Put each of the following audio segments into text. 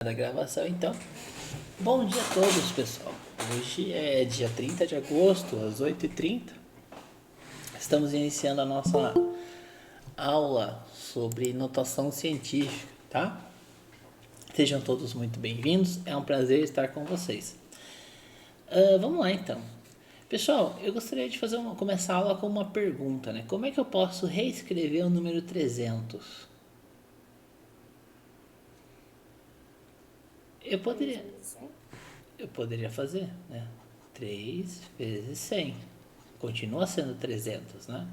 Da gravação, então. Bom dia a todos, pessoal. Hoje é dia 30 de agosto, às 8h30. Estamos iniciando a nossa aula sobre notação científica, tá? Sejam todos muito bem-vindos, é um prazer estar com vocês. Vamos lá, então. Pessoal, eu gostaria de começar a aula com uma pergunta, né? Como é que eu posso reescrever o número 300? Eu poderia... Eu poderia fazer, né? 3 vezes 100. Continua sendo 300, né?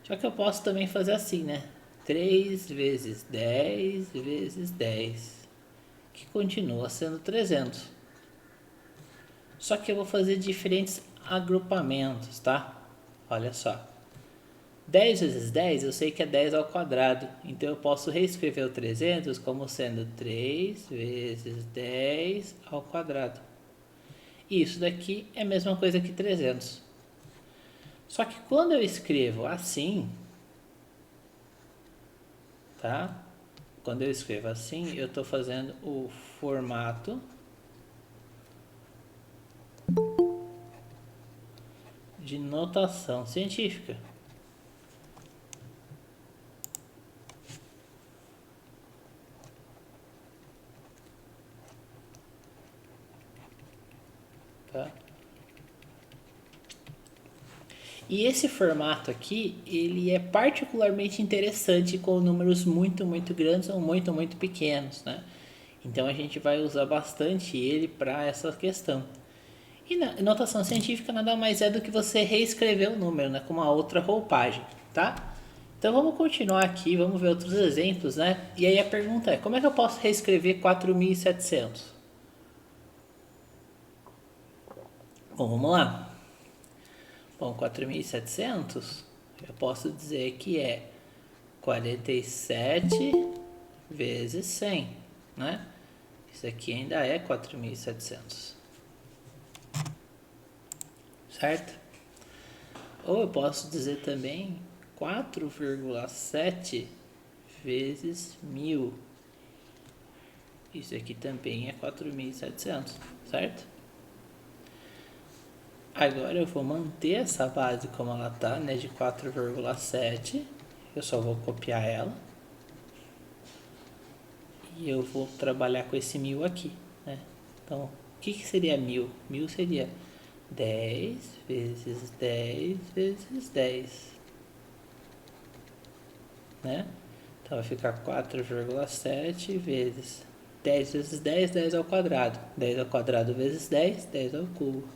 Só que eu posso também fazer assim, né? 3 vezes 10 vezes 10, que continua sendo 300. Só que eu vou fazer diferentes agrupamentos, tá? Olha só. 10 vezes 10 eu sei que é 10 ao quadrado. Então eu posso reescrever o 300 como sendo 3 vezes 10 ao quadrado. E isso daqui é a mesma coisa que 300. Só que quando eu escrevo assim, tá? Quando eu escrevo assim, eu estou fazendo o formato de notação científica. Tá? E esse formato aqui, ele é particularmente interessante com números muito, muito grandes ou muito, muito pequenos, né? Então a gente vai usar bastante ele para essa questão. E na notação científica nada mais é do que você reescrever o número, né, com uma outra roupagem, tá? Então vamos continuar aqui, vamos ver outros exemplos, né? E aí a pergunta é, como é que eu posso reescrever 4.700? Bom, vamos lá. Bom, 4.700 eu posso dizer que é 47 vezes 100, né? Isso aqui ainda é 4.700, certo? Ou eu posso dizer também 4,7 vezes 1.000. Isso aqui também é 4.700, certo? Agora eu vou manter essa base como ela tá, né, de 4,7. Eu só vou copiar ela. E eu vou trabalhar com esse 1.000 aqui, né? Então, o que seria 1.000? 1.000 seria 10 vezes 10 vezes 10, né? Então vai ficar 4,7 vezes 10 vezes 10, 10 ao quadrado. 10 ao quadrado vezes 10, 10 ao cubo.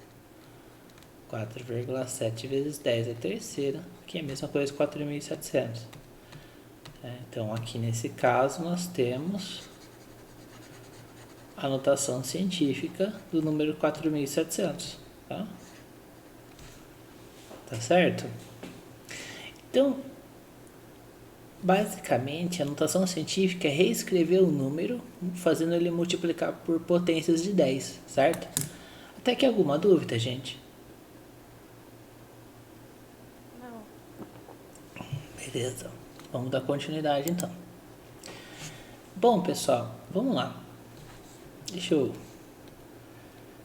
4,7 vezes 10 é terceira, que é a mesma coisa que 4.700. Então aqui nesse caso nós temos a notação científica do número 4.700, tá? Tá certo? Então, basicamente, a notação científica é reescrever o número, fazendo ele multiplicar por potências de 10, certo? Até que alguma dúvida, gente? Não. Beleza. Vamos dar continuidade então. Bom, pessoal, vamos lá. Deixa eu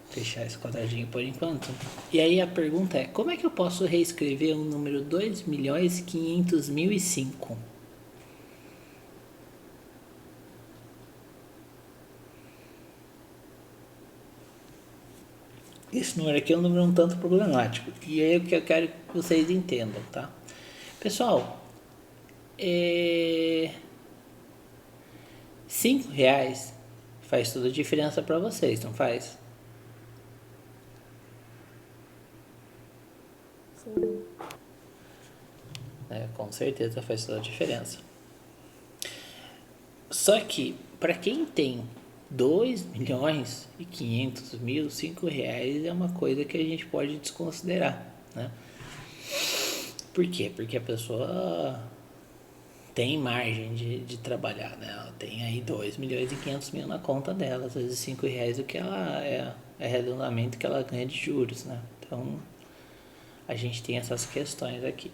fechar esse quadradinho por enquanto. E aí a pergunta é, como é que eu posso reescrever o número 2.500.005? Esse número aqui é um número um tanto problemático. E é o que eu quero que vocês entendam, tá? Pessoal, R$ 5 faz toda a diferença para vocês, não faz? Sim. Com certeza faz toda a diferença. Só que, para quem tem 2.500.000, R$ 5 é uma coisa que a gente pode desconsiderar, né? Por quê? Porque a pessoa tem margem de trabalhar, né? Ela tem aí 2.500.000 na conta dela, às vezes R$ 5 o que ela é arredondamento que ela ganha de juros, né? Então a gente tem essas questões aqui.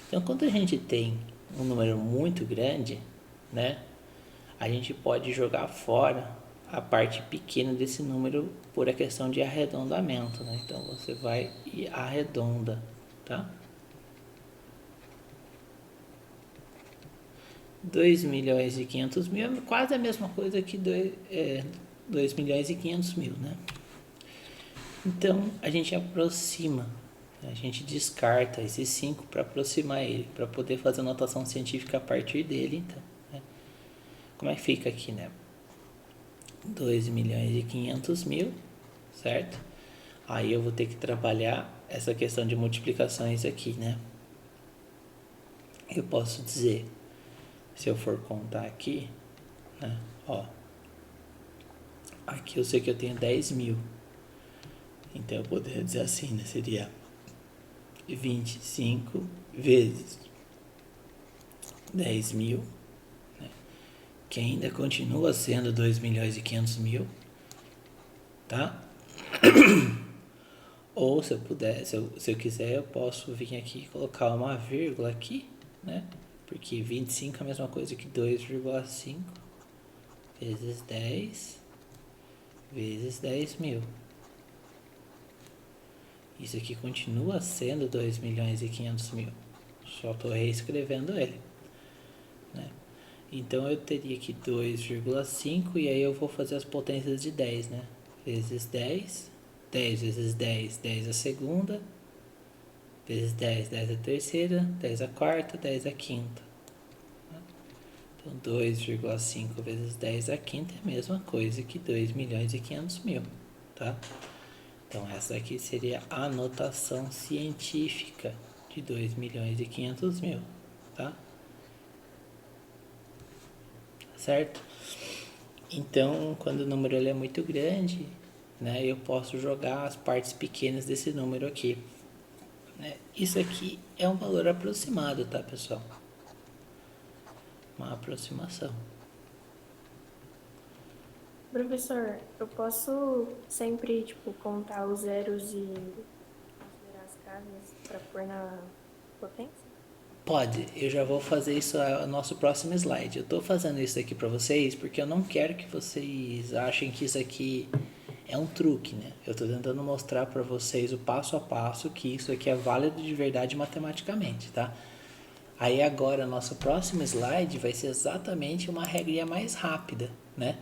Então quando a gente tem um número muito grande, né? a gente pode jogar fora a parte pequena desse número por a questão de arredondamento, né? Então você vai e arredonda, tá? 2.500.000 é quase a mesma coisa que 2.500.000, né? Então a gente aproxima, a gente descarta esses 5 para aproximar ele, para poder fazer a notação científica a partir dele. Então, né? Como é que fica aqui, né? 2.500.000, certo? Aí eu vou ter que trabalhar essa questão de multiplicações aqui, né? Eu posso dizer, se eu for contar aqui, né? Ó, aqui eu sei que eu tenho 10.000. Então eu poderia dizer assim, né? Seria 25 vezes 10.000, né? Que ainda continua sendo 2.500.000, tá? Ou se eu puder, se eu quiser, eu posso vir aqui e colocar uma vírgula aqui, né? Porque 25 é a mesma coisa que 2,5 vezes 10 vezes 10.000. Isso aqui continua sendo 2.500.000. Só estou reescrevendo ele, né? Então eu teria aqui 2,5 e aí eu vou fazer as potências de 10, né? Vezes 10, 10 vezes 10, 10 a segunda, vezes 10, 10 a terceira, 10 a quarta, 10 a quinta. Então 2,5 vezes 10 a quinta é a mesma coisa que 2.500.000, tá? Então essa aqui seria a notação científica de 2.500.000, tá? Certo? Então, quando o número ele é muito grande, né, eu posso jogar as partes pequenas desse número aqui, né? Isso aqui é um valor aproximado, tá, pessoal? Uma aproximação. Professor, eu posso sempre, tipo, contar os zeros e considerar as casas para pôr na potência? Pode, eu já vou fazer isso no nosso próximo slide. Eu estou fazendo isso aqui para vocês porque eu não quero que vocês achem que isso aqui é um truque, né? Eu estou tentando mostrar para vocês o passo a passo que isso aqui é válido de verdade matematicamente, tá? Aí agora, nosso próximo slide vai ser exatamente uma regrinha mais rápida, né?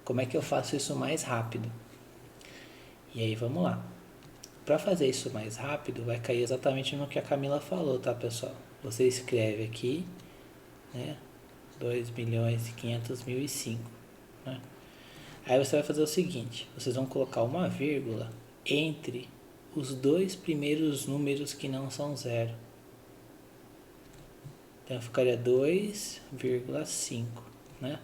Como é que eu faço isso mais rápido? E aí, vamos lá. Para fazer isso mais rápido, vai cair exatamente no que a Camila falou, tá, pessoal? Você escreve aqui, né? 2.500.005, né? Aí você vai fazer o seguinte, vocês vão colocar uma vírgula entre os dois primeiros números que não são zero. Então ficaria 2,5, né?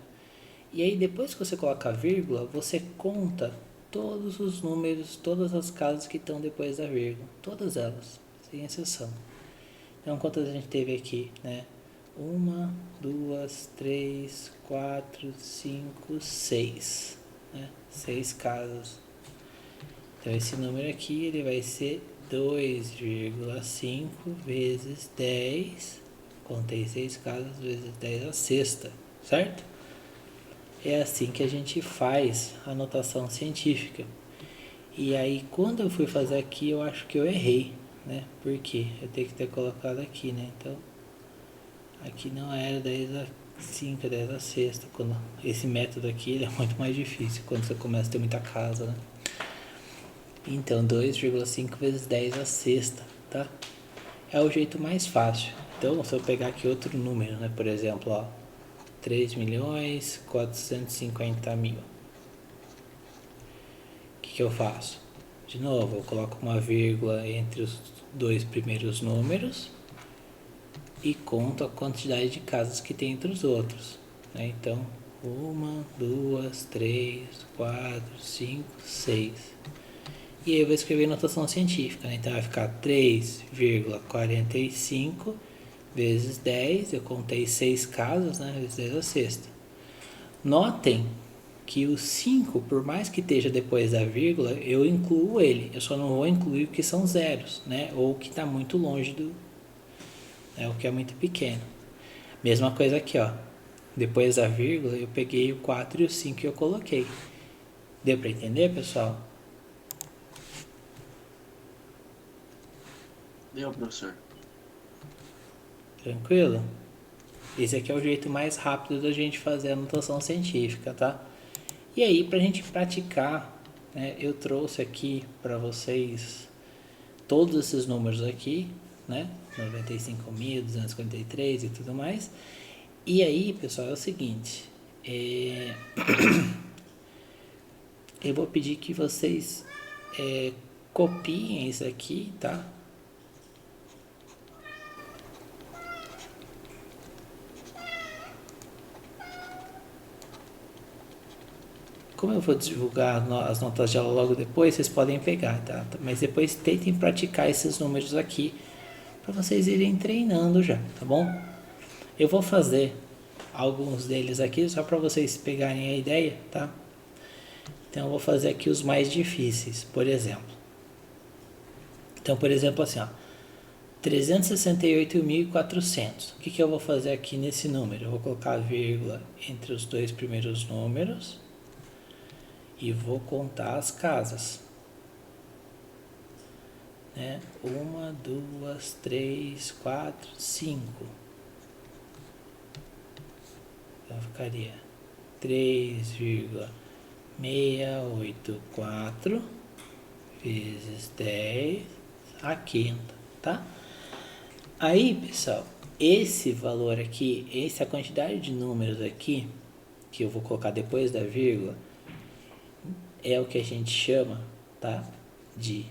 E aí depois que você coloca a vírgula, você conta todos os números, todas as casas que estão depois da vírgula, todas elas, sem exceção. Então quantas a gente teve aqui, né? 1, 2, 3, 4, 5, 6, né? 6 casas. Então esse número aqui ele vai ser 2,5 vezes 10, contei 6 casas vezes 10 a sexta, certo? É assim que a gente faz a notação científica. E aí quando eu fui fazer aqui eu acho que eu errei, né? Porque eu tenho que ter colocado aqui, né? Então aqui não era 10 a 5, 10 a sexta. Quando esse método aqui ele é muito mais difícil quando você começa a ter muita casa, né? Então 2,5 vezes 10 a sexta, tá? É o jeito mais fácil. Então se eu pegar aqui outro número, né? Por exemplo, ó, 3.450.000. O que eu faço? De novo, eu coloco uma vírgula entre os dois primeiros números e conto a quantidade de casas que tem entre os outros, né? Então, 1, 2, 3, 4, 5, 6. E aí eu vou escrever notação científica, né? Então vai ficar 3,45 vezes 10, eu contei 6 casas, né? Vezes 10 a sexta. Notem que o 5, por mais que esteja depois da vírgula, eu incluo ele. Eu só não vou incluir o que são zeros, né? Ou o que está muito longe do... o que é muito pequeno. Mesma coisa aqui, ó. Depois da vírgula, eu peguei o 4 e o 5 e eu coloquei. Deu para entender, pessoal? Deu, professor. Tranquilo? Esse aqui é o jeito mais rápido da gente fazer a notação científica, tá? E aí, para a gente praticar, né, eu trouxe aqui para vocês todos esses números aqui, né? 95.243 e tudo mais. E aí, pessoal, é o seguinte, eu vou pedir que vocês copiem isso aqui, tá? Como eu vou divulgar as notas de aula logo depois, vocês podem pegar, tá? Mas depois tentem praticar esses números aqui para vocês irem treinando já, tá bom? Eu vou fazer alguns deles aqui só para vocês pegarem a ideia, tá? Então eu vou fazer aqui os mais difíceis, por exemplo. Então, por exemplo, assim, ó, 368.400. O que eu vou fazer aqui nesse número? Eu vou colocar a vírgula entre os dois primeiros números e vou contar as casas. Né? 1, 2, 3, 4, 5. Então ficaria 3,684 vezes 10 a quinta, tá? Aí, pessoal, esse valor aqui, essa quantidade de números aqui, que eu vou colocar depois da vírgula, é o que a gente chama, tá? De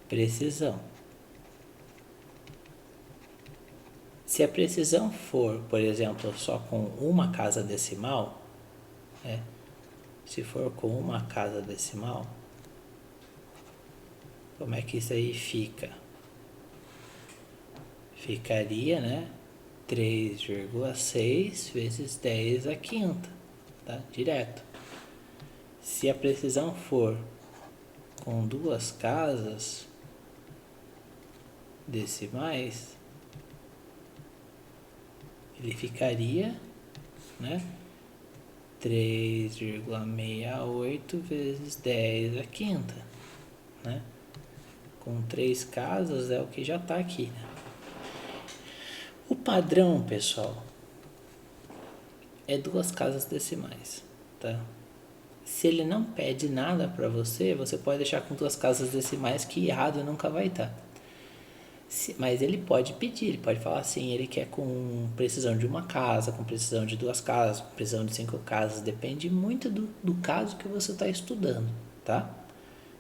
precisão. Se a precisão for, por exemplo, só com uma casa decimal, né? Se for com uma casa decimal, como é que isso aí fica? Ficaria, né? 3,6 vezes 10 a quinta, tá? Direto. Se a precisão for com duas casas decimais, ele ficaria, né? 3,68 vezes 10 a quinta, né? Com 3 casas é o que já está aqui, né? O padrão, pessoal, é 2 casas decimais, tá? Se ele não pede nada para você, você pode deixar com 2 casas decimais que errado nunca vai estar. Mas ele pode pedir, ele pode falar assim, ele quer com precisão de uma casa, com precisão de 2 casas, com precisão de 5 casas, depende muito do caso que você está estudando, tá?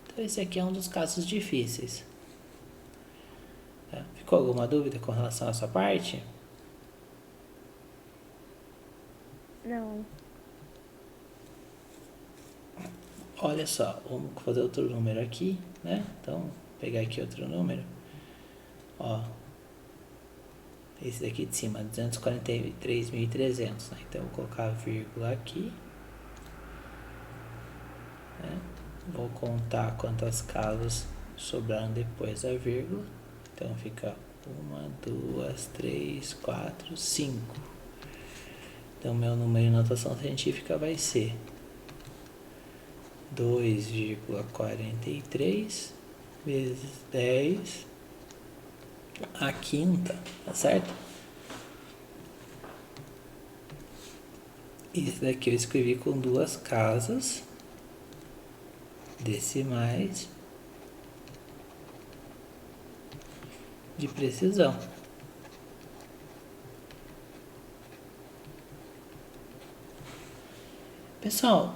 Então esse aqui é um dos casos difíceis. Tá? Ficou alguma dúvida com relação a essa parte? Não. Olha só, vamos fazer outro número aqui, né? Então, vou pegar aqui outro número. Ó, esse daqui de cima, 243.300, né? Então, vou colocar a vírgula aqui. Né? Vou contar quantas casas sobraram depois da vírgula. Então, fica 1, 2, 3, 4, 5. Então, meu número de notação científica vai ser 2,43 vezes 10 a quinta, tá certo? Isso daqui eu escrevi com 2 casas decimais de precisão. Pessoal,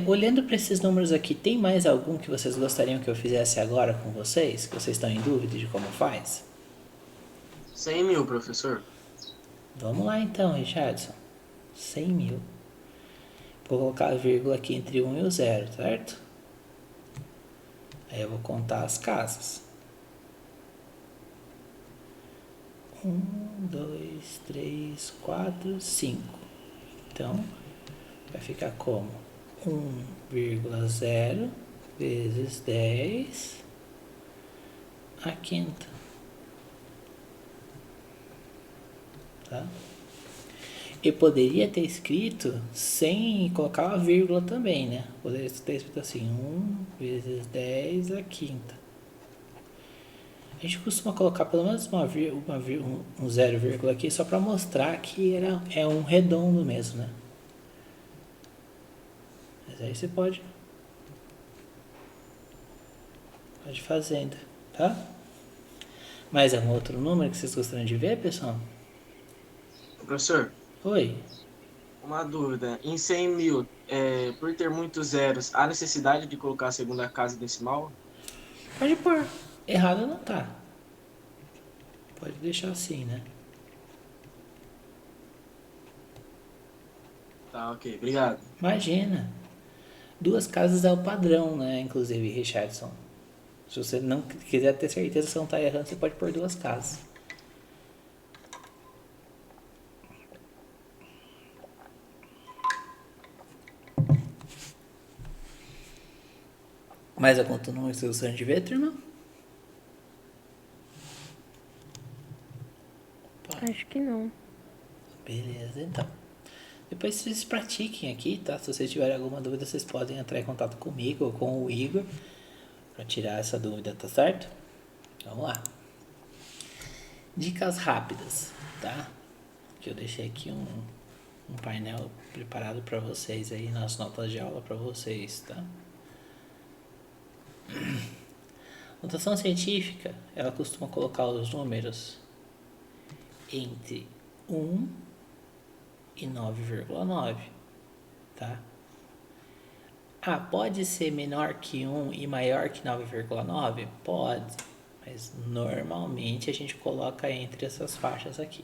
olhando para esses números aqui, tem mais algum que vocês gostariam que eu fizesse agora com vocês? Que vocês estão em dúvida de como faz? 100 mil, professor. Vamos lá então, Richardson. 100 mil. Vou colocar a vírgula aqui entre 1 e o 0, certo? Aí eu vou contar as casas. 1, 2, 3, 4, 5. Então, vai ficar como 1,0 vezes 10 a quinta. tá? E poderia ter escrito sem colocar uma vírgula também, né? Poderia ter escrito assim, 1 vezes 10 a quinta. A gente costuma colocar pelo menos um 0, aqui só para mostrar que é um redondo mesmo, né? Mas aí você pode fazendo, tá? Mais algum outro número que vocês gostariam de ver, pessoal? Professor, Oi? uma dúvida. Em 100 mil, por ter muitos zeros, há necessidade de colocar a segunda casa decimal? Pode pôr. Errado não tá. Pode deixar assim, né? Tá, ok. Obrigado. Imagina. 2 casas é o padrão, né? Inclusive, Richardson. Se você não quiser ter certeza que você não tá errando, você pode pôr 2 casas. Mais algum número que você gostaria de ver, turma? Acho que não. Beleza, então. Depois vocês pratiquem aqui, tá? Se vocês tiverem alguma dúvida, vocês podem entrar em contato comigo ou com o Igor para tirar essa dúvida, tá certo? Vamos lá. Dicas rápidas, tá? Que eu deixei aqui um painel preparado para vocês aí nas notas de aula para vocês, tá? Notação científica, ela costuma colocar os números entre 1 e 9,9, tá? Ah, pode ser menor que 1 e maior que 9,9? Pode, mas normalmente a gente coloca entre essas faixas aqui.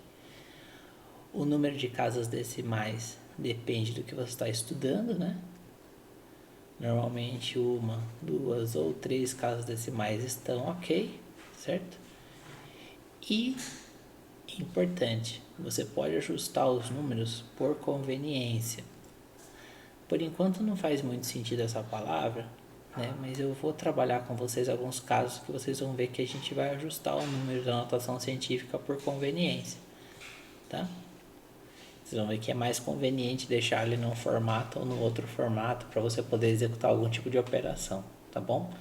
O número de casas decimais depende do que você está estudando, né? Normalmente 1, 2 ou 3 casas decimais estão ok, certo? E, importante, você pode ajustar os números por conveniência. Por enquanto não faz muito sentido essa palavra, né? Mas eu vou trabalhar com vocês alguns casos que vocês vão ver que a gente vai ajustar o número da notação científica por conveniência, tá? Vocês vão ver que é mais conveniente deixar ele num formato ou no outro formato para você poder executar algum tipo de operação, tá bom?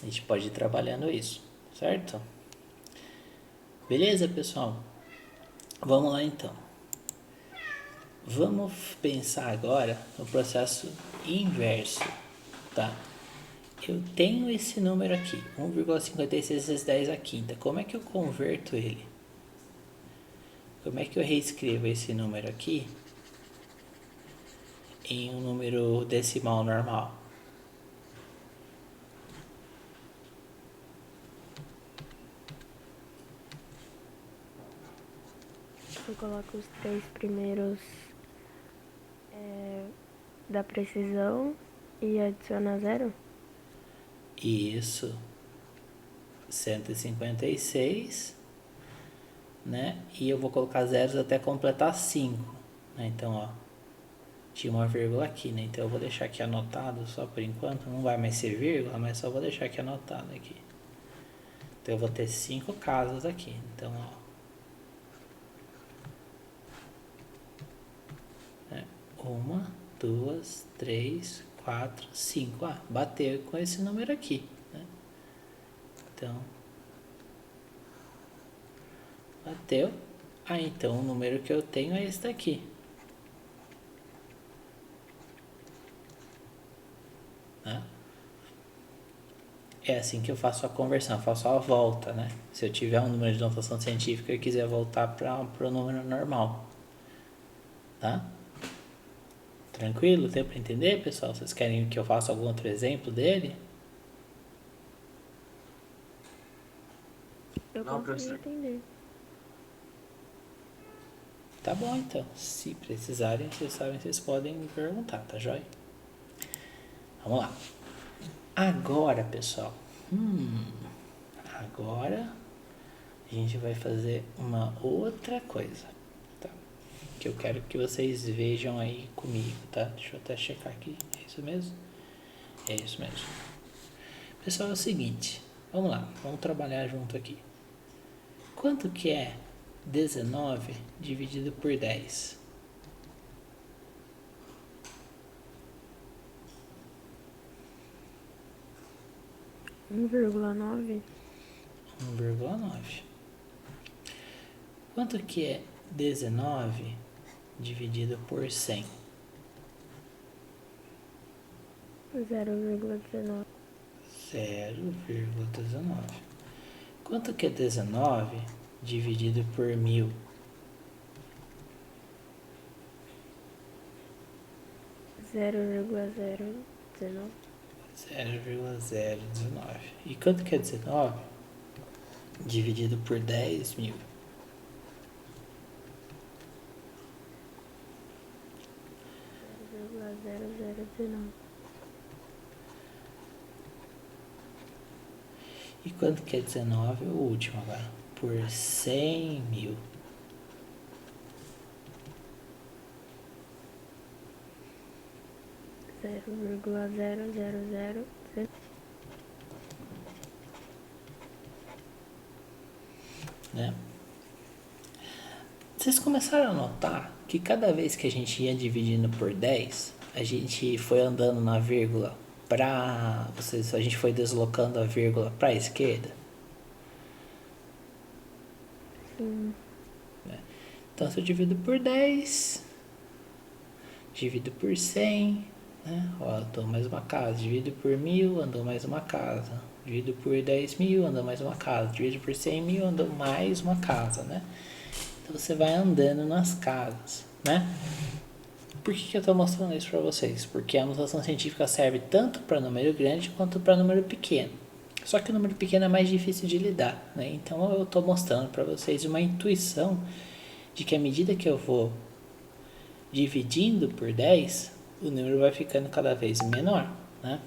A gente pode ir trabalhando isso, certo? Beleza, pessoal? Vamos lá então. Vamos pensar agora no processo inverso, tá? Eu tenho esse número aqui, 1,56 vezes 10 a quinta. Como é que eu converto ele? Como é que eu reescrevo esse número aqui em um número decimal normal? Você coloca os 3 primeiros da precisão e adiciona 0? Isso, 156, né? E eu vou colocar zeros até completar 5, né? Então, ó, tinha uma vírgula aqui, né? Então eu vou deixar aqui anotado só por enquanto, não vai mais ser vírgula, mas só vou deixar aqui anotado aqui. Então eu vou ter 5 casas aqui, então, ó. 1, 2, 3, 4, 5. Ah, bateu com esse número aqui, né? Então, bateu. Ah, então o número que eu tenho é esse daqui. Né? É assim que eu faço a conversão, eu faço a volta, né? Se eu tiver um número de notação científica e quiser voltar para o número normal. Tá? Tranquilo? Deu para entender, pessoal? Vocês querem que eu faça algum outro exemplo dele? Eu Não, consegui professor. entender. Tá bom, então. Se precisarem, vocês sabem, vocês podem me perguntar, tá joia? Vamos lá. Agora, pessoal. Agora a gente vai fazer uma outra coisa, tá? Que eu quero que vocês vejam aí comigo, tá? Deixa eu até checar aqui. É isso mesmo? É isso mesmo. Pessoal, é o seguinte. Vamos lá. Vamos trabalhar junto aqui. Quanto que é 19 dividido por 10? 1,9. 1,9. Quanto que é 19 dividido por 100? 0,19. 0,19. Quanto que é 19 dividido por 1000? 0,019. 0,019. E quanto que é 19 dividido por 10.000? 0,0019. E quanto que é 19, o último agora? Por 100.000. 0,000. Né? Vocês começaram a notar que cada vez que a gente ia dividindo por 10, a gente foi andando na vírgula a gente foi deslocando a vírgula para a esquerda? Sim. Então, se eu divido por 10, divido por 100, né? Ó, andou mais uma casa. Divido por 1000, andou mais uma casa. Divido por 10.000, andou mais uma casa. Divido por 100.000, andou mais uma casa, né? Então, você vai andando nas casas, né? Por que eu estou mostrando isso para vocês? Porque a notação científica serve tanto para número grande quanto para número pequeno. Só que o número pequeno é mais difícil de lidar, né? Então eu estou mostrando para vocês uma intuição de que à medida que eu vou dividindo por 10, o número vai ficando cada vez menor, né?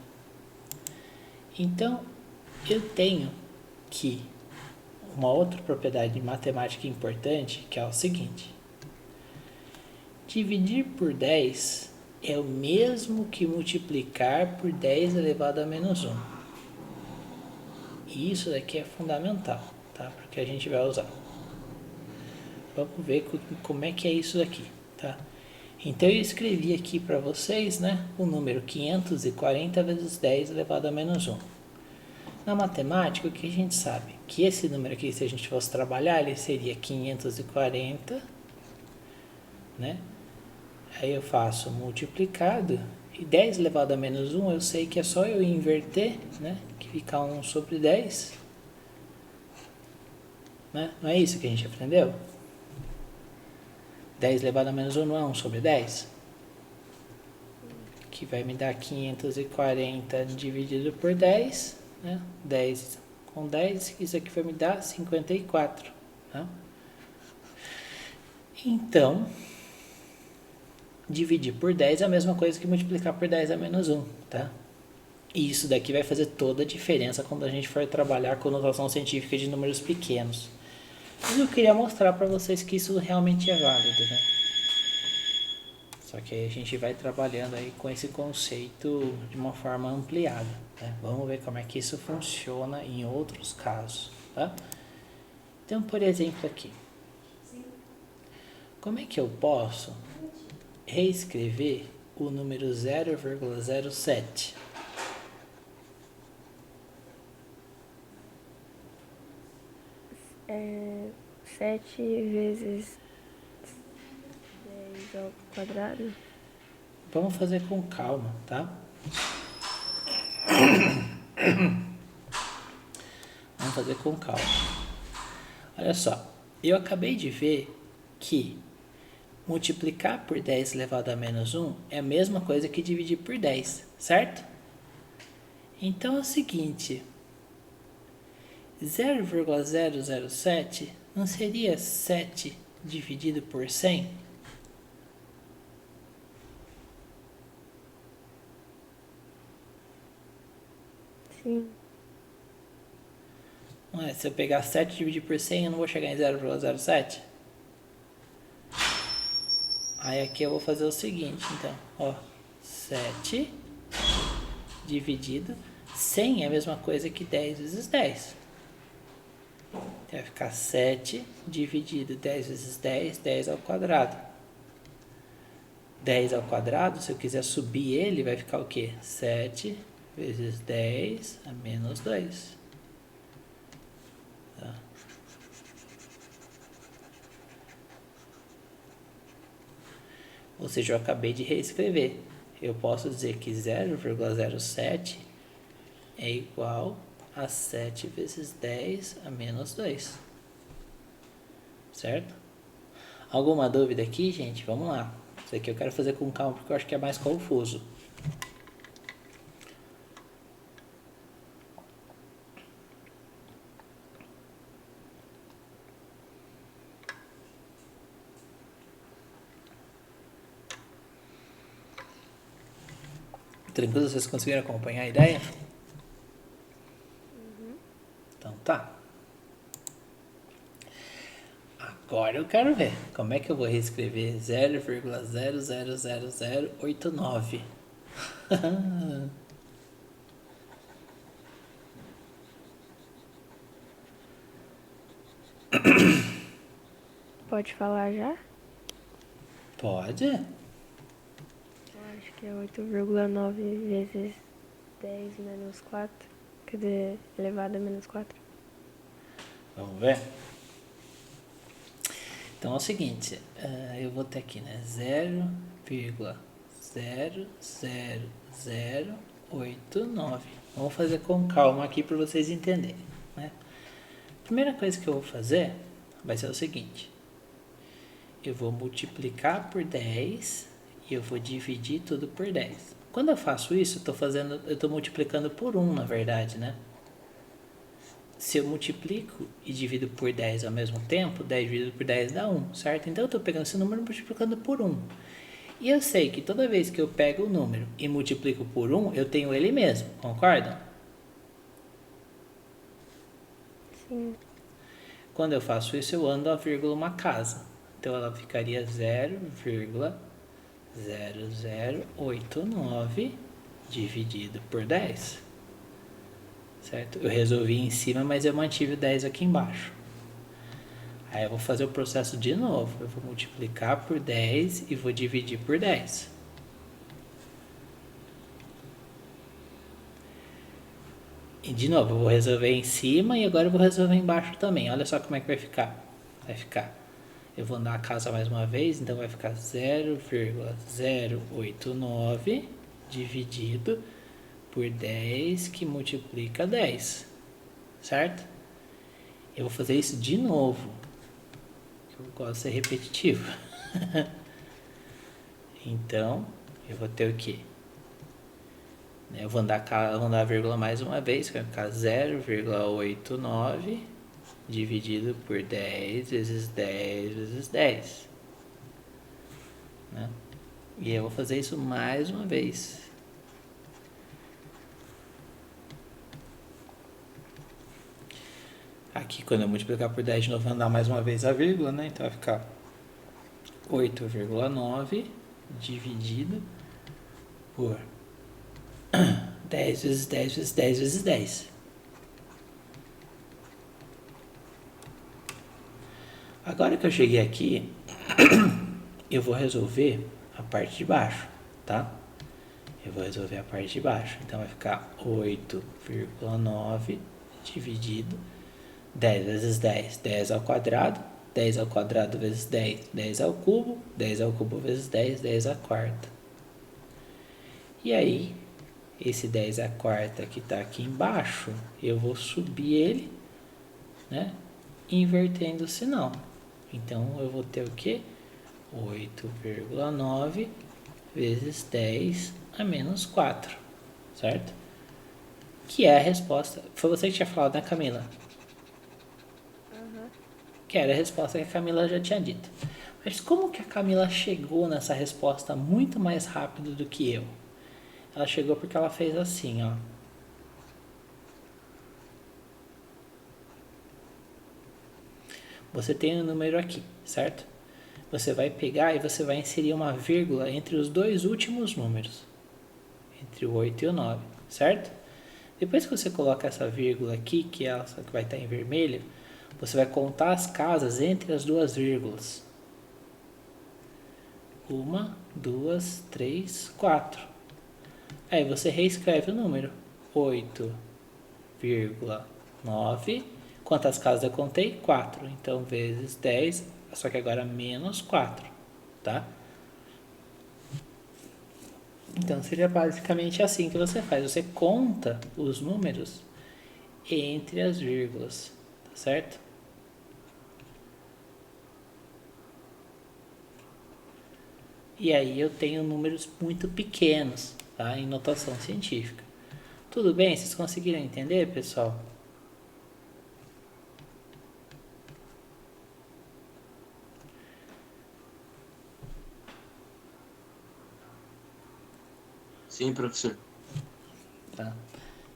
Então eu tenho que uma outra propriedade matemática importante, que é o seguinte: dividir por 10 é o mesmo que multiplicar por 10 elevado a menos 1. E isso daqui é fundamental, tá? Porque a gente vai usar. Vamos ver como é que é isso daqui, tá? Então eu escrevi aqui para vocês, né, o número 540 vezes 10 elevado a menos 1. Na matemática, o que a gente sabe? Que esse número aqui, se a gente fosse trabalhar, ele seria 540, né? Aí eu faço multiplicado, e 10 elevado a menos 1, eu sei que é só eu inverter, né? Que fica 1 sobre 10. Né? Não é isso que a gente aprendeu? 10 elevado a menos 1 não é 1 sobre 10? Que vai me dar 540 dividido por 10, né? 10 com 10, isso aqui vai me dar 54. Né? Então, dividir por 10 é a mesma coisa que multiplicar por 10 a menos 1, tá? E isso daqui vai fazer toda a diferença quando a gente for trabalhar com notação científica de números pequenos. Mas eu queria mostrar para vocês que isso realmente é válido, né? Só que aí a gente vai trabalhando aí com esse conceito de uma forma ampliada, né? Vamos ver como é que isso funciona em outros casos, tá? Então, por exemplo aqui, como é que eu posso reescrever o número 0,07? É 7 vezes 10 ao quadrado. Vamos fazer com calma, tá? Vamos fazer com calma. Olha só, eu acabei de ver que multiplicar por 10 elevado a menos 1 é a mesma coisa que dividir por 10, certo? Então é o seguinte, 0,007 não seria 7 dividido por 100? Sim. Não é? Se eu pegar 7 e dividir por 100, eu não vou chegar em 0,07? Aí aqui eu vou fazer o seguinte, então, ó, 7 dividido, 100 é a mesma coisa que 10 vezes 10. Vai ficar 7 dividido 10 vezes 10, 10 ao quadrado. 10 ao quadrado, se eu quiser subir ele, vai ficar o quê? 7 vezes 10 a menos 2. Tá? Ou seja, eu acabei de reescrever. Eu posso dizer que 0,07 é igual a 7 vezes 10 a menos 2. Certo? Alguma dúvida aqui, gente? Vamos lá. Isso aqui eu quero fazer com calma porque eu acho que é mais confuso. Tranquilo? Vocês conseguiram acompanhar a ideia? Então tá. Agora eu quero ver como é que eu vou reescrever 0,000089. Pode falar já? Pode? Eu acho que é 8,9 vezes 10 menos 4. Quer dizer, elevado a menos 4. Vamos ver? Então é o seguinte, eu vou ter aqui, né? 0,00089. Vamos fazer com calma aqui para vocês entenderem, né? Primeira coisa que eu vou fazer vai ser o seguinte. Eu vou multiplicar por 10 e eu vou dividir tudo por 10. Quando eu faço isso, eu estou multiplicando por 1, na verdade, né? Se eu multiplico e divido por 10 ao mesmo tempo, 10 dividido por 10 dá 1, certo? Então eu estou pegando esse número e multiplicando por 1. E eu sei que toda vez que eu pego o número e multiplico por 1, eu tenho ele mesmo, concordam? Sim. Quando eu faço isso, eu ando a vírgula uma casa. Então ela ficaria 0,0089 dividido por 10. Certo? Eu resolvi em cima, mas eu mantive o 10 aqui embaixo. Aí eu vou fazer o processo de novo. Eu vou multiplicar por 10 e vou dividir por 10. E de novo, eu vou resolver em cima e agora eu vou resolver embaixo também. Olha só como é que vai ficar. Vai ficar. Eu vou andar a casa mais uma vez, então vai ficar 0,089 dividido por 10 que multiplica 10, certo? Eu vou fazer isso de novo, eu gosto de ser repetitivo. Então, eu vou ter o quê? Eu vou andar a vírgula mais uma vez, vai ficar 0,89 dividido por 10 vezes 10 vezes 10. Né? E eu vou fazer isso mais uma vez. Aqui, quando eu multiplicar por 10 de novo, vai andar mais uma vez a vírgula, né? Então vai ficar 8,9 dividido por 10 vezes 10 vezes 10 vezes 10. Agora que eu cheguei aqui, eu vou resolver a parte de baixo, tá? Eu vou resolver a parte de baixo. Então vai ficar 8,9 dividido 10 vezes 10, 10 ao quadrado, 10 ao quadrado vezes 10, 10 ao cubo, 10 ao cubo vezes 10, 10 à quarta. E aí, esse 10 à quarta que está aqui embaixo, eu vou subir ele, né, invertendo o sinal. Então, eu vou ter o quê? 8,9 vezes 10 a menos 4, certo? Que é a resposta. Foi você que tinha falado, né, Camila? Que era a resposta que a Camila já tinha dito. Mas como que a Camila chegou nessa resposta muito mais rápido do que eu? Ela chegou porque ela fez assim, ó. Você tem um número aqui, certo? Você vai pegar e você vai inserir uma vírgula entre os dois últimos números. Entre o 8 e o 9, certo? Depois que você coloca essa vírgula aqui, que é essa que vai estar em vermelho, você vai contar as casas entre as duas vírgulas. 1, 2, 3, 4. Aí você reescreve o número. 8,9. Quantas casas eu contei? 4. Então, vezes 10, só que agora menos 4, tá? Então, seria basicamente assim que você faz. Você conta os números entre as vírgulas, tá certo? E aí eu tenho números muito pequenos, tá? Em notação científica. Tudo bem? Vocês conseguiram entender, pessoal? Sim, professor. Tá?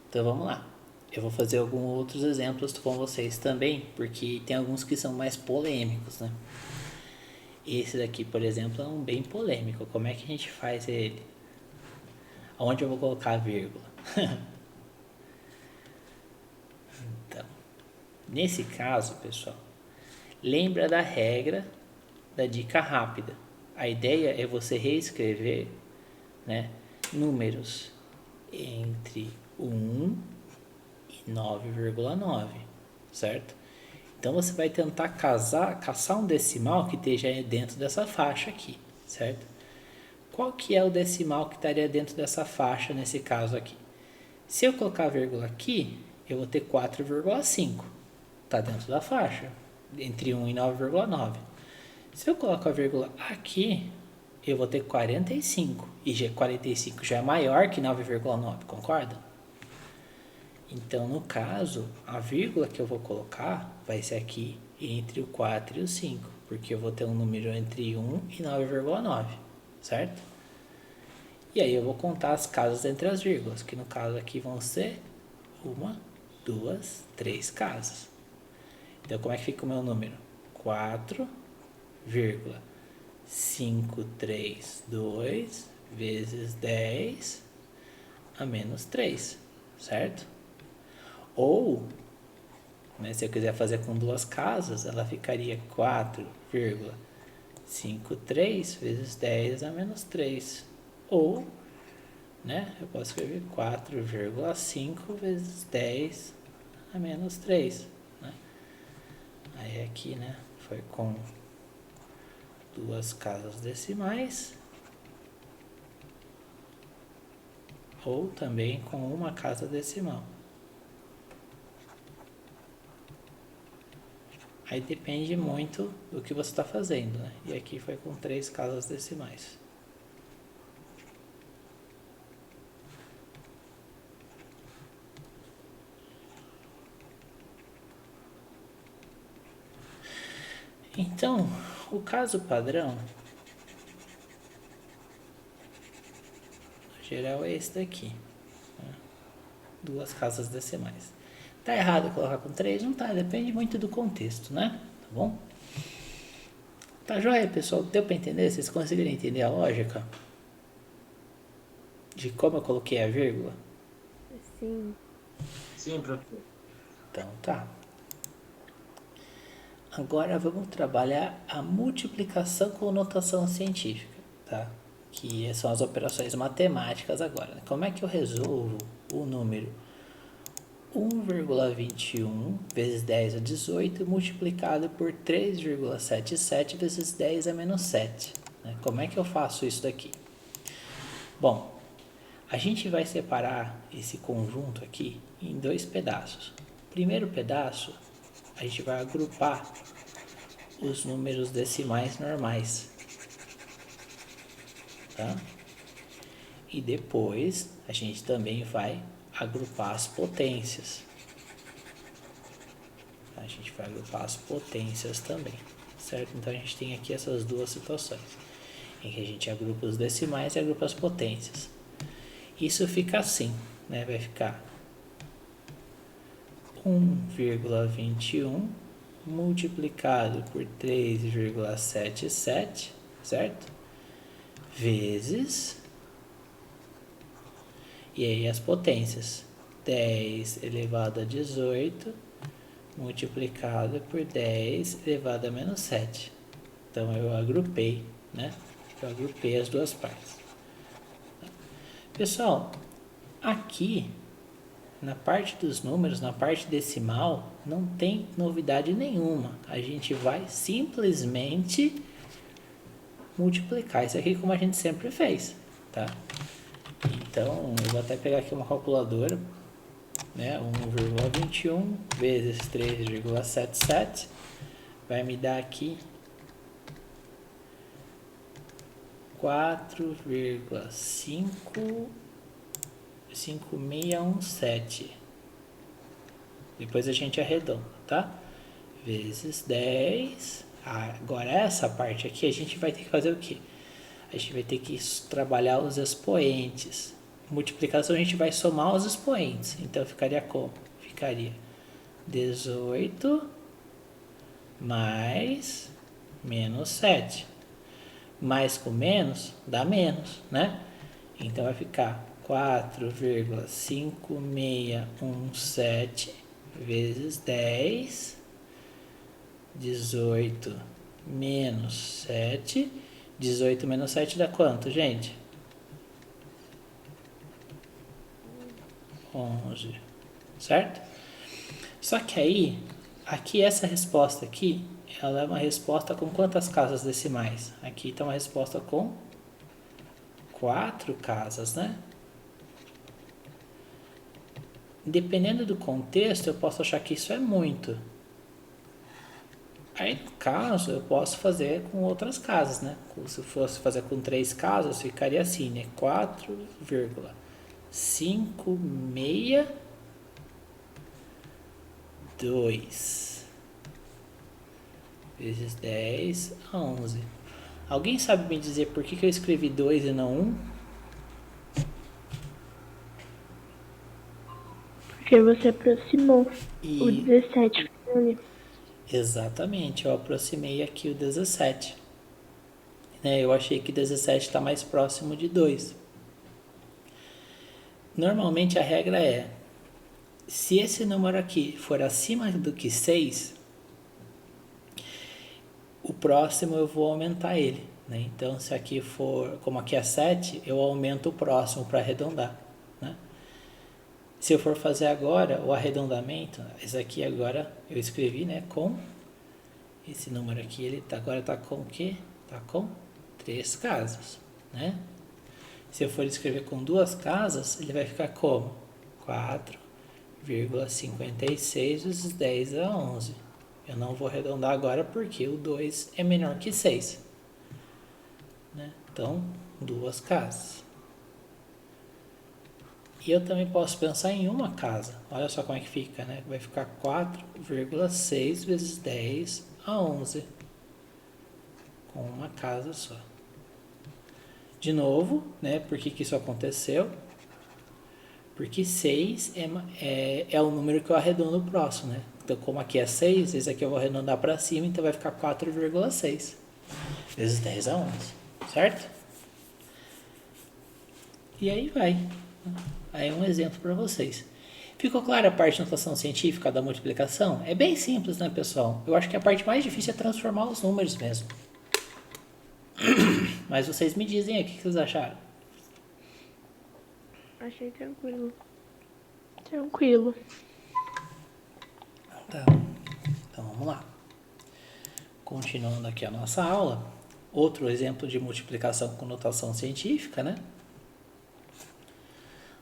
Então vamos lá. Eu vou fazer alguns outros exemplos com vocês também, porque tem alguns que são mais polêmicos, né? Esse daqui, por exemplo, é um bem polêmico. Como é que a gente faz ele? Onde eu vou colocar a vírgula? Então, nesse caso, pessoal, lembra da regra da dica rápida. A ideia é você reescrever, né, números entre 1 e 9,9, certo? Então você vai tentar caçar um decimal que esteja dentro dessa faixa aqui, certo? Qual que é o decimal que estaria dentro dessa faixa nesse caso aqui? Se eu colocar a vírgula aqui, eu vou ter 4,5. Está dentro da faixa, entre 1 e 9,9. Se eu coloco a vírgula aqui, eu vou ter 45. E 45 já é maior que 9,9, concorda? Então, no caso, a vírgula que eu vou colocar vai ser aqui entre o 4 e o 5, porque eu vou ter um número entre 1 e 9,9, certo? E aí eu vou contar as casas entre as vírgulas, que no caso aqui vão ser 1, 2, 3 casas. Então, como é que fica o meu número? 4,532 vezes 10 a menos 3, certo? Ou, né, se eu quiser fazer com duas casas, ela ficaria 4,53 vezes 10 a menos 3. Ou, né, eu posso escrever 4,5 vezes 10 a menos 3. Né? Aí aqui, né, foi com duas casas decimais. Ou também com uma casa decimal. Aí depende muito do que você está fazendo, né? E aqui foi com 3 casas decimais. Então, o caso padrão, no geral, é esse daqui. Né? 2 casas decimais. Tá errado colocar com 3? Não tá, depende muito do contexto, né? Tá bom? Tá joia, pessoal? Deu para entender? Vocês conseguiram entender a lógica? De como eu coloquei a vírgula? Sim. Sim, professor. Então tá. Agora vamos trabalhar a multiplicação com notação científica, tá? Que são as operações matemáticas agora. Como é que eu resolvo o número 1,21 vezes 10 a 18 multiplicado por 3,77 vezes 10 a menos 7? Né? Como é que eu faço isso daqui? Bom, a gente vai separar esse conjunto aqui em 2 pedaços. Primeiro pedaço, a gente vai agrupar os números decimais normais, tá? E depois a gente também vai agrupar as potências. A gente vai agrupar as potências também, certo? Então a gente tem aqui essas duas situações, em que a gente agrupa os decimais e agrupa as potências. Isso fica assim, né? Vai ficar 1,21 multiplicado por 3,77, certo? Vezes, e aí as potências, 10 elevado a 18 multiplicado por 10 elevado a menos 7. Então, eu agrupei, né? Eu agrupei as duas partes. Pessoal, aqui, na parte dos números, na parte decimal, não tem novidade nenhuma. A gente vai simplesmente multiplicar isso aqui como a gente sempre fez, tá? Então, eu vou até pegar aqui uma calculadora, né? 1,21 vezes 3,77 vai me dar aqui 4,5617. Depois a gente arredonda, tá? Vezes 10. Agora essa parte aqui a gente vai ter que fazer o quê? A gente vai ter que trabalhar os expoentes. Multiplicação a gente vai somar os expoentes. Então ficaria como? Ficaria 18 mais menos 7. Mais com menos dá menos, né? Então vai ficar 4,5617 vezes 10, 18 menos 7. 18 menos 7 dá quanto, gente? 11, certo? Só que aí, aqui essa resposta aqui, ela é uma resposta com quantas casas decimais? Aqui está uma resposta com 4 casas, né? Dependendo do contexto, eu posso achar que isso é muito. Aí, no caso, eu posso fazer com outras casas, né? Se eu fosse fazer com 3 casas, ficaria assim, né? 4,562 vezes 10 a 11. Alguém sabe me dizer por que eu escrevi 2 e não 1? Porque você aproximou o E 17 ali. exatamente, eu aproximei aqui o 17. Né? Eu achei que 17 está mais próximo de 2. Normalmente a regra é, se esse número aqui for acima do que 6, o próximo eu vou aumentar ele. Né? Então, se aqui for, como aqui é 7, eu aumento o próximo para arredondar. Né? Se eu for fazer agora o arredondamento, esse aqui agora eu escrevi, né, com esse número aqui, ele agora está com o quê? Está com 3 casas. Né? Se eu for escrever com 2 casas, ele vai ficar como? 4,56 vezes 10 a 11. Eu não vou arredondar agora porque o 2 é menor que 6. Né? Então, 2 casas. E eu também posso pensar em uma casa. Olha só como é que fica, né? Vai ficar 4,6 vezes 10 a 11. Com uma casa só. De novo, né? Por que isso aconteceu? Porque 6 é o número que eu arredondo próximo, né? Então, como aqui é 6, esse aqui eu vou arredondar para cima, então vai ficar 4,6 vezes 10 a 11, certo? E aí vai. Aí é um exemplo para vocês. Ficou clara a parte de notação científica da multiplicação? É bem simples, né, pessoal? Eu acho que a parte mais difícil é transformar os números mesmo. Mas vocês me dizem aí o que vocês acharam. Achei tranquilo. Tranquilo. Tá. Então vamos lá. Continuando aqui a nossa aula. Outro exemplo de multiplicação com notação científica, né?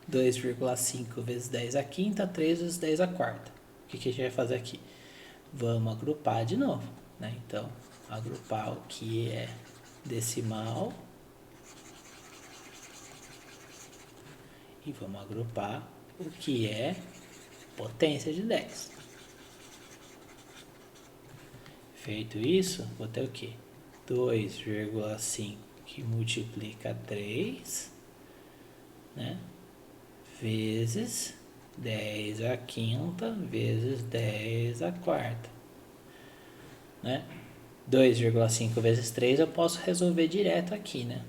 2,5 vezes 10 a quinta, 3 vezes 10 a quarta. O que a gente vai fazer aqui? Vamos agrupar de novo, né? Então, agrupar o que é decimal e vamos agrupar o que é potência de 10. Feito isso, vou ter o quê? 2,5 que multiplica 3, né? Vezes 10 a quinta vezes 10 a quarta. Né? 2,5 vezes 3 eu posso resolver direto aqui, né?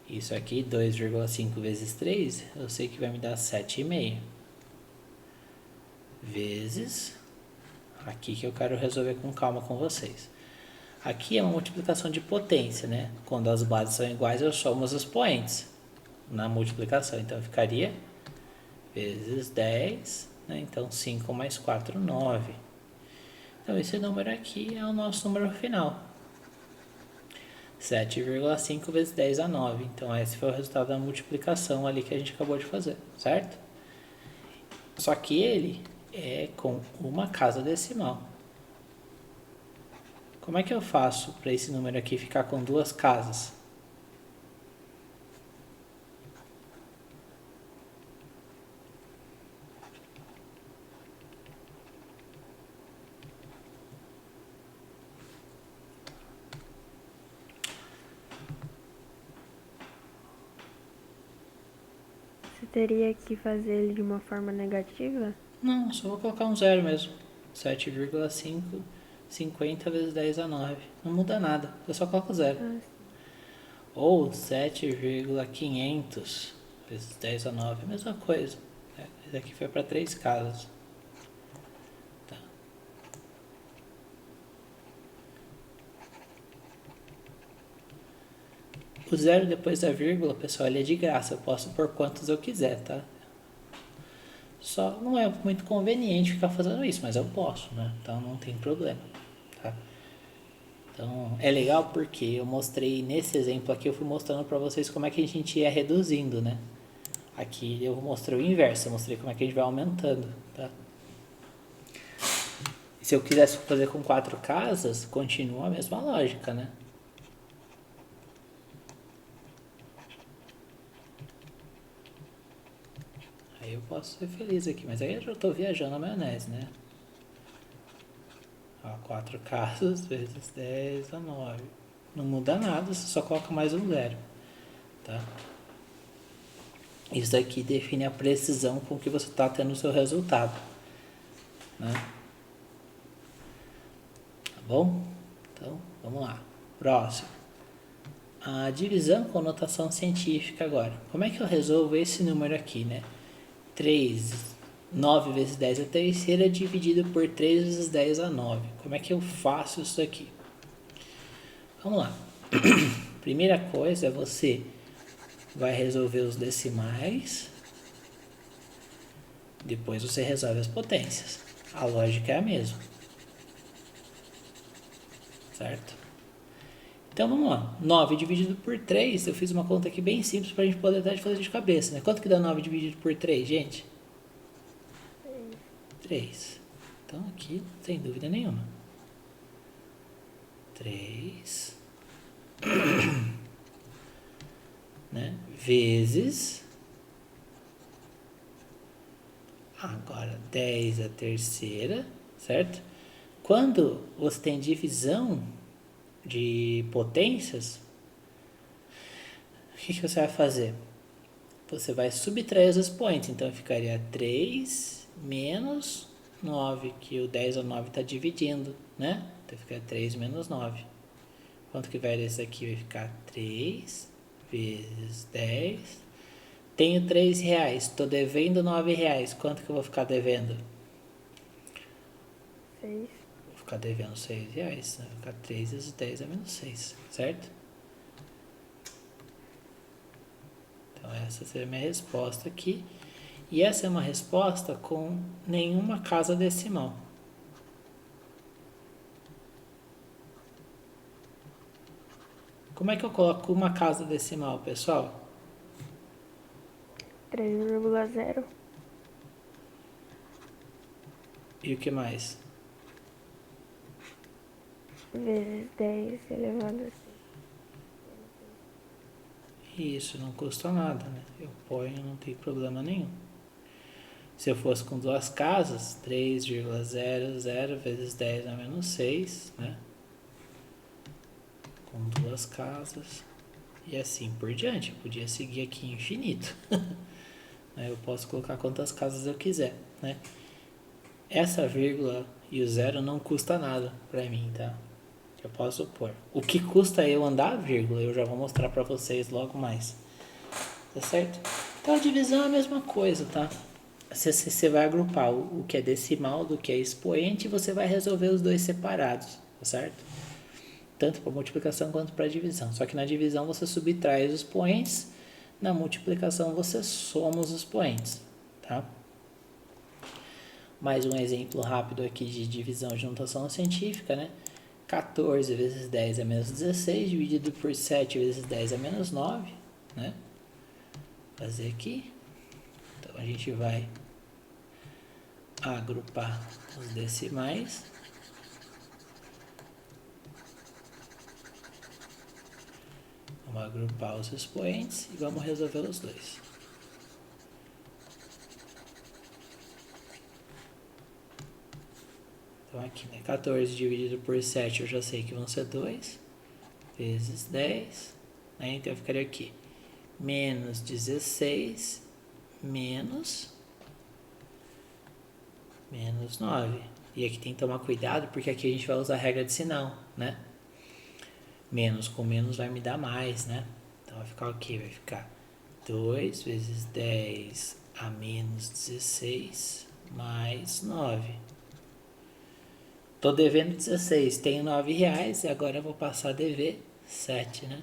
Isso aqui, 2,5 vezes 3, eu sei que vai me dar 7,5. Vezes Aqui que eu quero resolver com calma com vocês. Aqui é uma multiplicação de potência, né? Quando as bases são iguais, eu somo os expoentes na multiplicação. Então, ficaria vezes 10, né? Então, 5 mais 4, 9. Então, esse número aqui é o nosso número final. 7,5 vezes 10 a 9. Então, esse foi o resultado da multiplicação ali que a gente acabou de fazer, certo? Só que ele é com uma casa decimal. Como é que eu faço para esse número aqui ficar com duas casas? Você teria que fazer ele de uma forma negativa? Não, só vou colocar um zero mesmo. 7,5, 50 vezes 10 a 9. Não muda nada, eu só coloco zero. Ah, Ou 7,500 vezes 10 a 9, a mesma coisa. Esse aqui foi para 3 casas. Tá. O zero depois da vírgula, pessoal, ele é de graça. Eu posso pôr quantos eu quiser, tá? Só não é muito conveniente ficar fazendo isso, mas eu posso, né? Então não tem problema, tá? Então é legal porque eu mostrei nesse exemplo aqui, eu fui mostrando para vocês como é que a gente ia reduzindo, né? Aqui eu mostrei o inverso, eu mostrei como é que a gente vai aumentando, tá? Se eu quisesse fazer com 4 casas, continua a mesma lógica, né? Aí eu posso ser feliz aqui, mas aí eu já tô viajando a maionese, né? Ó, 4 casas vezes 10 a 9. Não muda nada, você só coloca mais um zero, tá? Isso aqui define a precisão com que você está tendo o seu resultado, né? Tá bom? Então, vamos lá. Próximo. A divisão com notação científica agora. Como é que eu resolvo esse número aqui, né? 9 vezes 10 a terceira dividido por 3 vezes 10 a 9. Como é que eu faço isso aqui? Vamos lá. Primeira coisa é você vai resolver os decimais. Depois você resolve as potências. A lógica é a mesma. Certo? Então vamos lá. 9 dividido por 3. Eu fiz uma conta aqui bem simples para a gente poder até fazer de cabeça, né? Quanto que dá 9 dividido por 3, gente? 3. Então aqui, sem dúvida nenhuma. 3. Né? Vezes. Agora 10 a terceira, certo? Quando você tem divisão de potências, o que você vai fazer? Você vai subtrair os expoentes. Então ficaria 3 menos 9, que o 10 a 9 está dividindo, né? Então fica 3 menos 9. Quanto que vai desse aqui? Vai ficar 3 vezes 10. Tenho 3 reais, estou devendo 9 reais. Quanto que eu vou ficar devendo? 6. Vou ficar devendo 6 reais. Vai ficar 3 vezes 10 a menos 6, certo? Então essa seria a minha resposta aqui. E essa é uma resposta com nenhuma casa decimal. Como é que eu coloco uma casa decimal, pessoal? 3,0 E o que mais? vezes 10 elevado a 6. Isso, não custa nada, né? Eu ponho, não tem problema nenhum. Se eu fosse com duas casas, 3,00 vezes 10 a menos 6, né? Com duas casas. E assim por diante. Eu podia seguir aqui infinito. Eu posso colocar quantas casas eu quiser, né? Essa vírgula e o zero não custa nada pra mim, tá? Eu posso pôr. O que custa eu andar a vírgula, eu já vou mostrar pra vocês logo mais. Tá certo? Então a divisão é a mesma coisa, tá? você vai agrupar o que é decimal do que é expoente e você vai resolver os dois separados, tá certo? Tanto para multiplicação quanto para divisão. Só que na divisão você subtrai os expoentes, na multiplicação você soma os expoentes, tá? Mais um exemplo rápido aqui de divisão de notação científica, né? 14 vezes 10 é menos 16, dividido por 7 vezes 10 é menos 9, né? Fazer aqui. Então a gente vai agrupar os decimais. Vamos agrupar os expoentes e vamos resolver os dois. Então aqui, né? 14 dividido por 7 eu já sei que vão ser 2 vezes 10. Né? Então ficaria aqui. Menos 16 menos 9. E aqui tem que tomar cuidado porque aqui a gente vai usar a regra de sinal, né? Menos com menos vai me dar mais, né? Então vai ficar o quê? Vai ficar 2 vezes 10 a menos 16 mais 9. Tô devendo 16, tenho R$9 e agora eu vou passar a dever 7, né?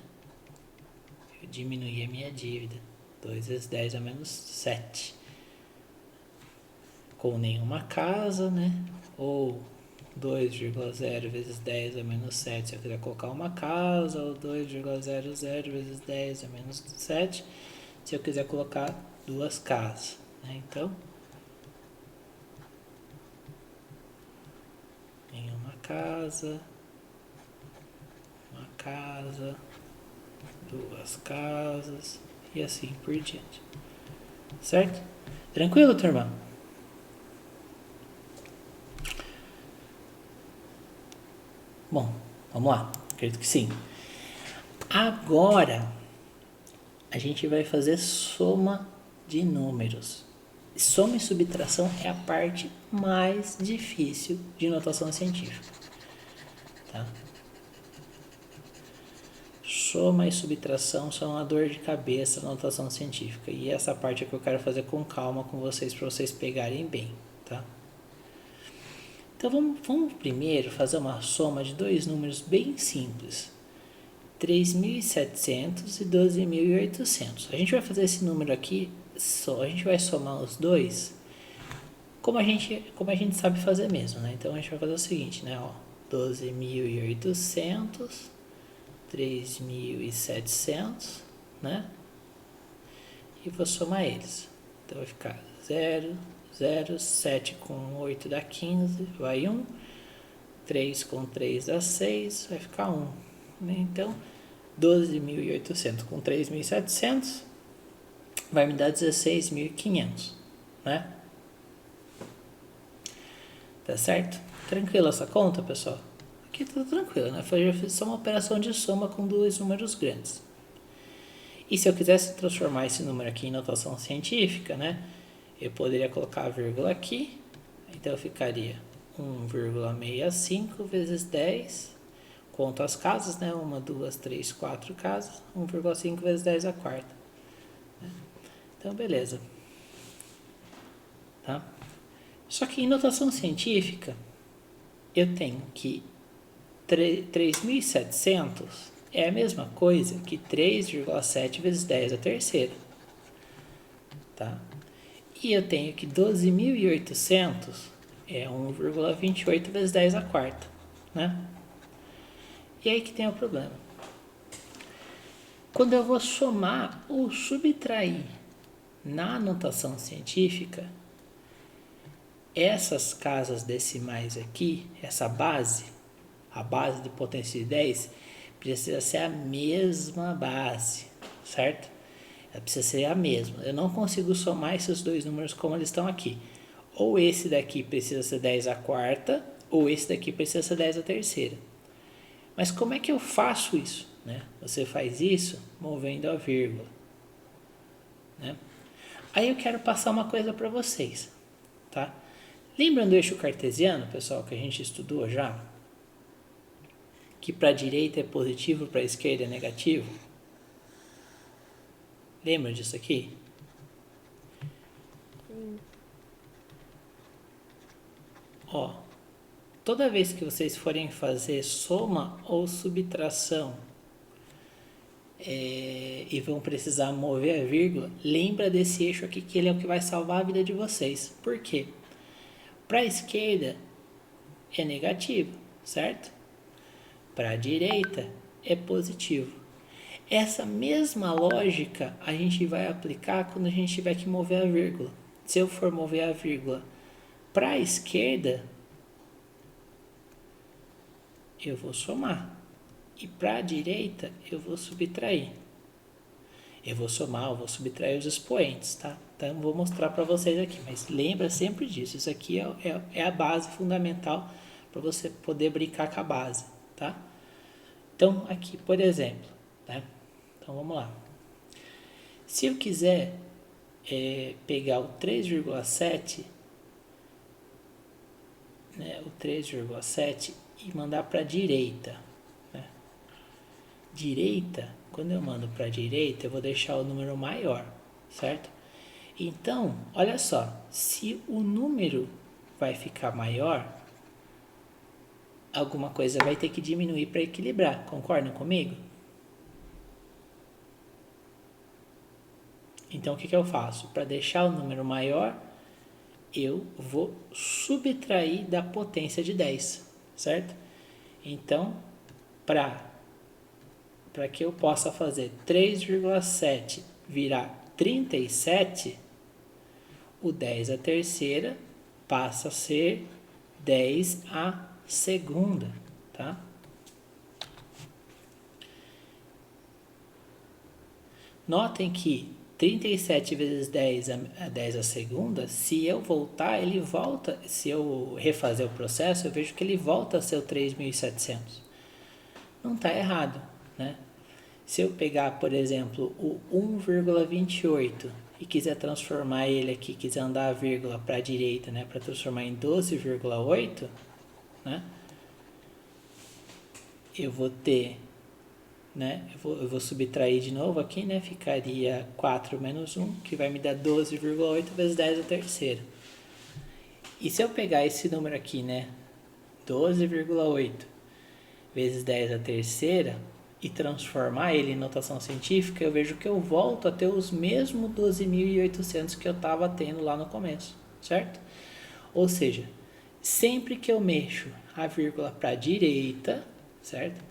Eu diminuí a minha dívida. 2 vezes 10 a menos 7. Com nenhuma casa, né? Ou 2,0 vezes 10 a menos 7 se eu quiser colocar uma casa, ou 2,00 vezes 10 a menos 7 se eu quiser colocar duas casas, né? Então, nenhuma casa, uma casa, duas casas e assim por diante, certo? Tranquilo, turma? Bom, vamos lá, acredito que sim. Agora, a gente vai fazer soma de números. Soma e subtração é a parte mais difícil de notação científica, tá? Soma e subtração são uma dor de cabeça na notação científica. E essa parte é que eu quero fazer com calma com vocês, para vocês pegarem bem, tá? Então vamos primeiro fazer uma soma de dois números bem simples. 3.700 e 12.800. A gente vai fazer esse número aqui, a gente vai somar os dois, como a gente sabe fazer mesmo, né? Então a gente vai fazer o seguinte, né? 12.800, 3.700, né? E vou somar eles. Então vai ficar 0, 0, 7 com 8 dá 15, vai 1. 3 com 3 dá 6, vai ficar 1. Então, 12.800 com 3.700 vai me dar 16.500, né? Tá certo? Tranquilo essa conta, pessoal? Aqui tá tranquilo, né? Eu já fiz só uma operação de soma com dois números grandes. E se eu quisesse transformar esse número aqui em notação científica, né? Eu poderia colocar a vírgula aqui. Então, ficaria 1,65 vezes 10. Conto as casas, né? 1, 2, 3, 4 casas. 1,5 vezes 10 a quarta. Então, beleza. Tá? Só que em notação científica, eu tenho que 3.700 é a mesma coisa que 3,7 vezes 10 a terceira. Tá? E eu tenho que 12.800 é 1,28 vezes 10 a quarta. Né? E aí que tem o problema. Quando eu vou somar ou subtrair na notação científica, essas casas decimais aqui, essa base, a base de potência de 10, precisa ser a mesma base, certo? Ela precisa ser a mesma. Eu não consigo somar esses dois números como eles estão aqui. Ou esse daqui precisa ser 10 a quarta, ou esse daqui precisa ser 10 a terceira. Mas como é que eu faço isso? Né? Você faz isso movendo a vírgula. Né? Aí eu quero passar uma coisa para vocês. Tá? Lembram do eixo cartesiano, pessoal, que a gente estudou já? Que para a direita é positivo, para a esquerda é negativo? Lembra disso aqui? Sim. ó, toda vez que vocês forem fazer soma ou subtração e vão precisar mover a vírgula, lembra desse eixo aqui que ele é o que vai salvar a vida de vocês. Por quê? Para a esquerda é negativo, certo? Para a direita é positivo. Essa mesma lógica a gente vai aplicar quando a gente tiver que mover a vírgula. Se eu for mover a vírgula para a esquerda, eu vou somar. E para a direita, eu vou subtrair. Eu vou somar, eu vou subtrair os expoentes, tá? Então, vou mostrar para vocês aqui. Mas lembra sempre disso. Isso aqui é a base fundamental para você poder brincar com a base, tá? Então, aqui, por exemplo, né? Então, vamos lá. Se eu quiser pegar o 3,7, né? O 3,7 e mandar para a direita, né? Direita, quando eu mando para a direita, eu vou deixar o número maior, certo? Então, olha só, se o número vai ficar maior, alguma coisa vai ter que diminuir para equilibrar, concordam comigo? Então, o que eu faço? Para deixar o número maior, eu vou subtrair da potência de 10, certo? Então, para que eu possa fazer 3,7 virar 37, o 10 à terceira passa a ser 10 à segunda, tá? Notem que 37 vezes 10 a 10 à segunda, se eu voltar, ele volta, se eu refazer o processo, eu vejo que ele volta a ser o 3.700. Não está errado, né? Se eu pegar, por exemplo, o 1,28 e quiser transformar ele aqui, quiser andar a vírgula para a direita, né, para transformar em 12,8, né, eu vou ter, né, eu vou subtrair de novo aqui, né, ficaria 4 menos 1, que vai me dar 12,8 vezes 10 à terceira. E se eu pegar esse número aqui, né, 12,8 vezes 10 à terceira, e transformar ele em notação científica, eu vejo que eu volto a ter os mesmos 12.800 que eu estava tendo lá no começo, certo? Ou seja, sempre que eu mexo a vírgula para a direita, certo?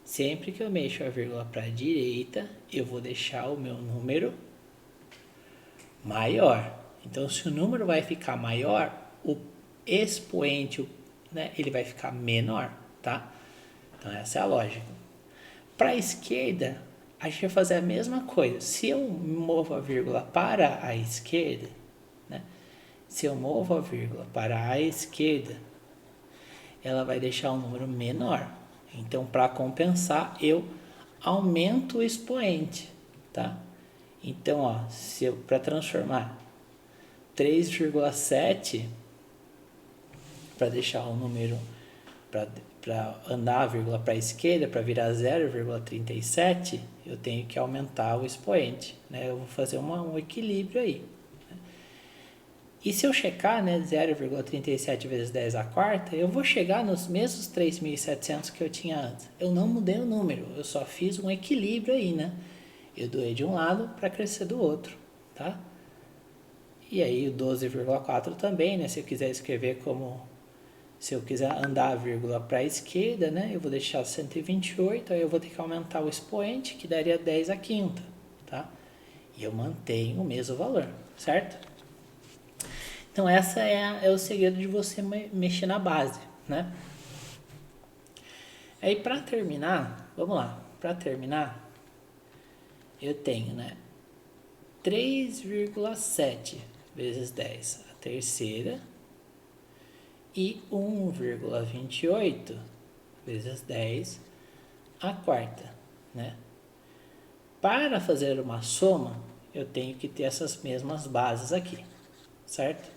Sempre que eu mexo a vírgula para a direita, eu vou deixar o meu número maior. Então, se o número vai ficar maior, o expoente, né, ele vai ficar menor, tá? Então, essa é a lógica. Para a esquerda, a gente vai fazer a mesma coisa. Se eu movo a vírgula para a esquerda, né? Se eu movo a vírgula para a esquerda, ela vai deixar um número menor. Então, para compensar, eu aumento o expoente, tá? Então, ó, se eu para transformar 3,7 para deixar o número para andar a vírgula para a esquerda, para virar 0,37, eu tenho que aumentar o expoente, né? Eu vou fazer um equilíbrio aí. Né? E se eu checar, né, 0,37 vezes 10 à quarta, eu vou chegar nos mesmos 3.700 que eu tinha antes. Eu não mudei o número, eu só fiz um equilíbrio aí, né? Eu doei de um lado para crescer do outro, tá? E aí o 12,4 também, né? Se eu quiser escrever como... Se eu quiser andar a vírgula para a esquerda, né, eu vou deixar 128, aí eu vou ter que aumentar o expoente, que daria 10 à quinta, tá? E eu mantenho o mesmo valor, certo? Então, essa é o segredo de você mexer na base, né? Aí, para terminar, vamos lá. Para terminar, eu tenho, né, 3,7 vezes 10 à terceira e 1,28 vezes 10 à quarta, né? Para fazer uma soma, eu tenho que ter essas mesmas bases aqui, certo?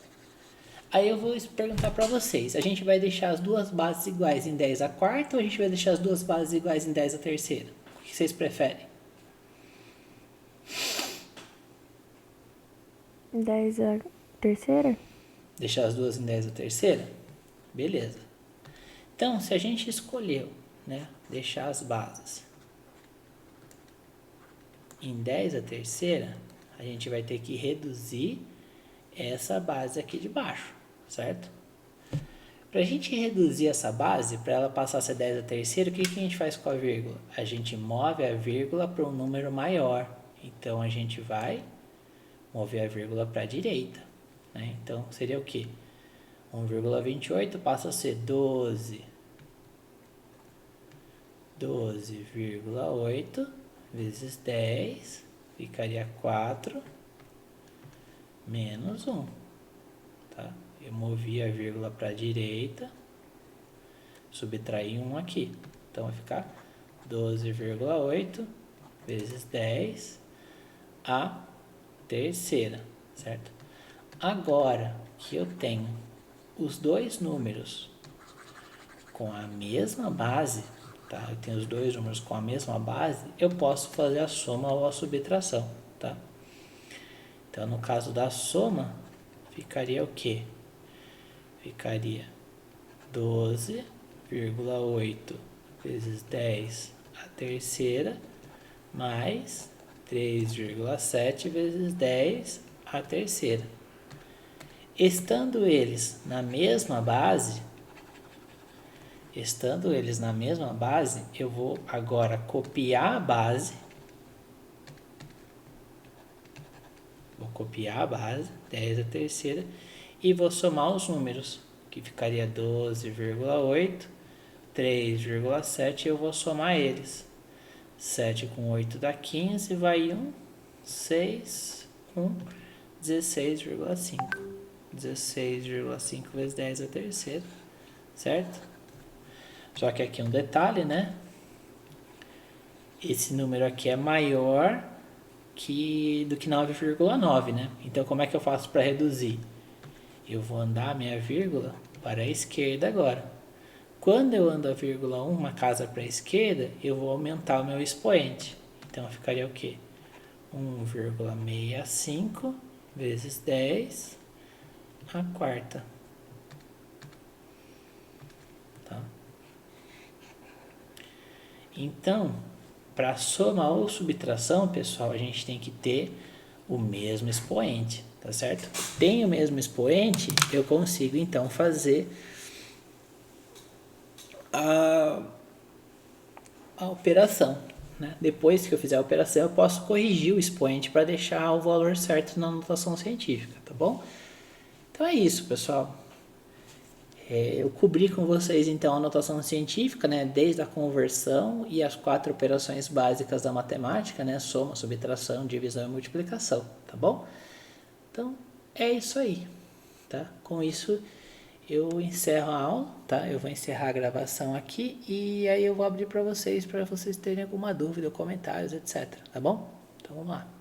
Aí eu vou perguntar para vocês, a gente vai deixar as duas bases iguais em 10 à quarta ou a gente vai deixar as duas bases iguais em 10 à terceira? O que vocês preferem? 10 à terceira? Deixar as duas em 10 à terceira? Beleza. Então, se a gente escolheu, né, deixar as bases em 10 a terceira, a gente vai ter que reduzir essa base aqui de baixo, certo? Para a gente reduzir essa base, para ela passar a ser 10 a terceira, o que a gente faz com a vírgula? A gente move a vírgula para um número maior. Então, a gente vai mover a vírgula para a direita, né? Então, seria o quê? 1,28 passa a ser 12. 12,8 vezes 10, ficaria 4 menos 1, tá? Eu movi a vírgula para a direita, subtraí 1 aqui, então vai ficar 12,8 vezes 10 a terceira, certo? Agora que eu tenho os dois números com a mesma base, tá? Eu tenho os dois números com a mesma base, eu posso fazer a soma ou a subtração, tá? Então, no caso da soma, ficaria o quê? Ficaria 12,8 vezes 10 a terceira, mais 3,7 vezes 10 a terceira. Estando eles na mesma base, eu vou agora copiar a base. Vou copiar a base, 10 a terceira, e vou somar os números, que ficaria 12,8, 3,7, e eu vou somar eles. 7 com 8 dá 15, vai 1, 6, 1, 16,5. 16,5 vezes 10 a terceira, certo? Só que aqui um detalhe, né? Esse número aqui é maior do que 9,9, né? Então, como é que eu faço para reduzir? Eu vou andar a minha vírgula para a esquerda agora. Quando eu ando a vírgula uma casa para a esquerda, eu vou aumentar o meu expoente. Então, ficaria o quê? 1,65 vezes 10 a quarta. Tá? Então, para soma ou subtração, pessoal, a gente tem que ter o mesmo expoente, tá certo? Tem o mesmo expoente, eu consigo então fazer a operação, né? Depois que eu fizer a operação, eu posso corrigir o expoente para deixar o valor certo na notação científica, tá bom? Então é isso, pessoal. Eu cobri com vocês então a notação científica, né, desde a conversão e as 4 operações básicas da matemática, né, soma, subtração, divisão e multiplicação, tá bom? Então é isso aí, tá? Com isso eu encerro a aula, tá? Eu vou encerrar a gravação aqui e aí eu vou abrir para vocês terem alguma dúvida, comentários, etc, tá bom? Então vamos lá.